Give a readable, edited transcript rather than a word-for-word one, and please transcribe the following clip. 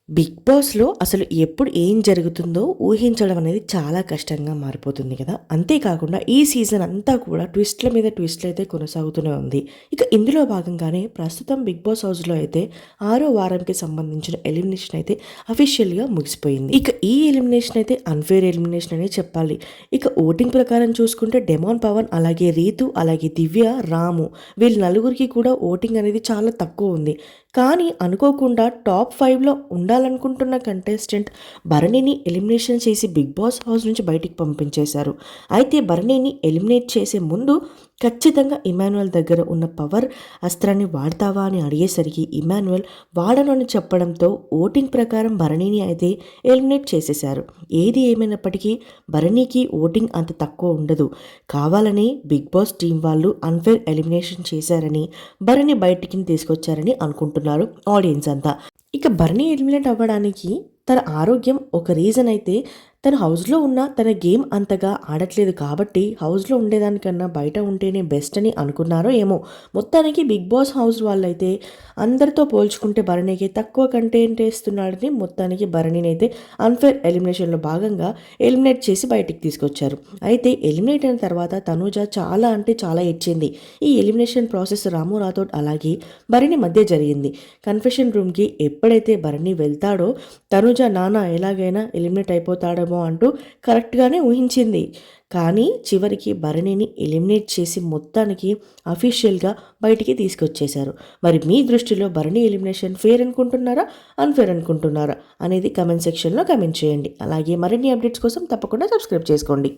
Big బాస్‌లో అసలు ఎప్పుడు ఏం జరుగుతుందో ఊహించడం అనేది చాలా కష్టంగా మారిపోతుంది కదా! అంతేకాకుండా ఈ సీజన్ అంతా కూడా ట్విస్ట్‌ల మీద ట్విస్ట్‌లయితే కొనసాగుతూనే ఉంది. ఇక ఇందులో భాగంగానే ప్రస్తుతం బిగ్ బాస్ హౌస్‌లో అయితే ఆరో వారంకి సంబంధించిన ఎలిమినేషన్ అయితే అఫీషియల్‌గా ముగిసిపోయింది. ఇక ఈ ఎలిమినేషన్ అయితే అన్‌ఫెయిర్ ఎలిమినేషన్ అనే చెప్పాలి. ఇక ఓటింగ్ ప్రకారం చూసుకుంటే డెమాన్ పవన్, అలాగే రీతు, అలాగే దివ్య, రాము వీళ్ళ నలుగురికి కూడా ఓటింగ్ అనేది చాలా తక్కువ ఉంది. కానీ అనుకోకుండా టాప్ 5లో ఉండాలనుకుంటున్న కంటెస్టెంట్ భరణిని ఎలిమినేషన్ చేసి బిగ్ బాస్ హౌస్ నుంచి బయటికి పంపించేశారు. అయితే భరణిని ఎలిమినేట్ చేసే ముందు ఖచ్చితంగా ఇమాన్యుయల్ దగ్గర ఉన్న పవర్ అస్త్రాన్ని వాడతావా అని అడిగేసరికి ఇమాన్యుయల్ వాడను అని చెప్పడంతో ఓటింగ్ ప్రకారం భరణిని అయితే ఎలిమినేట్ చేసేశారు. ఏది ఏమైనప్పటికీ భరణికి ఓటింగ్ అంత తక్కువ ఉండదు. కావాలని బిగ్ బాస్ టీం వాళ్ళు అన్ఫేర్ ఎలిమినేషన్ చేశారని భరణి బయటికి తీసుకొచ్చారని అనుకుంటున్నారు ఆడియన్స్ అంతా. ఇక బర్నీ ఎలిమినేట్ అవ్వడానికి తన ఆరోగ్యం ఒక రీజన్ అయితే, తను హౌస్‌లో ఉన్న తన గేమ్ అంతగా ఆడట్లేదు కాబట్టి హౌస్‌లో ఉండేదానికన్నా బయట ఉంటేనే బెస్ట్ అని అనుకున్నారో ఏమో! మొత్తానికి బిగ్ బాస్ హౌస్ వాళ్ళైతే అందరితో పోల్చుకుంటే భరణికి తక్కువ కంటెంట్ ఇస్తున్నాడని మొత్తానికి భరణినైతే అన్‌ఫేర్ ఎలిమినేషన్‌లో భాగంగా ఎలిమినేట్ చేసి బయటికి తీసుకొచ్చారు. అయితే ఎలిమినేట్ అయిన తర్వాత తనూజ చాలా అంటే చాలా ఏడ్చింది. ఈ ఎలిమినేషన్ ప్రాసెస్ రాము రాథోడ్ అలాగే భరణి మధ్య జరిగింది. కన్ఫెషన్ రూమ్‌కి ఎప్పుడైతే భరణి వెళ్తాడో తనూజ నాన్న ఎలాగైనా ఎలిమినేట్ అయిపోతాడేమో అంటూ కరెక్ట్‌గానే ఊహించింది. కానీ చివరికి భరణిని ఎలిమినేట్ చేసి మొత్తానికి అఫీషియల్‌గా బయటికి తీసుకొచ్చేశారు. మరి మీ దృష్టిలో భరణి ఎలిమినేషన్ ఫెయిర్ అనుకుంటున్నారా? అన్‌ఫెయిర్ అనుకుంటున్నారా? అనేది కామెంట్ సెక్షన్‌లో కామెంట్ చేయండి. అలాగే మరిన్ని అప్డేట్స్ కోసం తప్పకుండా సబ్స్క్రైబ్ చేసుకోండి.